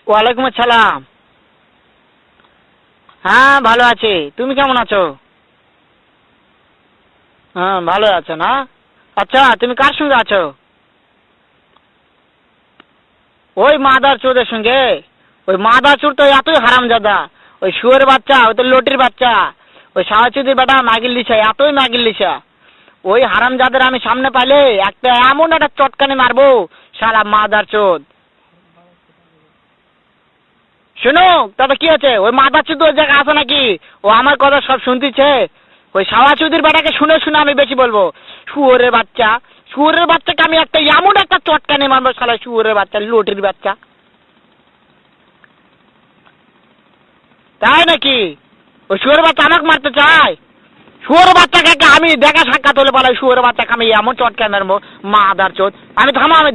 ওয়ালাইকুম আসসালাম। হ্যাঁ ভালো আছি, তুমি কেমন আছো? হ্যাঁ ভালো আছো না? আচ্ছা তুমি কার সঙ্গে আছো? ওই মাদার চোদের সঙ্গে। ওই মাদার চোর তো এতই হারামজাদা, ওই শুয়োর বাচ্চা, ওই তো লটির বাচ্চা, ওই সাহাচুদির বেটা মাগির লিসা, এতই মাগির লিসা। ওই হারামজাদের আমি সামনে পাইলে একটা এমন একটা চটকানি মারবো, শালা মাদার চোদ। শোনো, তবে কি আছে, ওই মাদার চোদ ওই জায়গায় আছে নাকি? ও আমার কথা সব শুনতেছে। ওই সাওয়াচুদির বেটাকে শুনে শুনে আমি বেশি বলবো। শুয়োরের বাচ্চা, শুয়োরের বাচ্চাকে আমি একটা এমন একটা চটকানি মারবো, শালা শুয়োরের বাচ্চা, লটির বাচ্চা। তাই নাকি? ওই শুয়োরের বাচ্চা আমাকে মারতে চায়? শুয়োরের বাচ্চাকে আমি দেখা সাক্ষাৎ হলে বলে শুয়োরের বাচ্চাকে আমি এমন চটকানি মারবো, মাদার চোদ। আমি থামো, আমি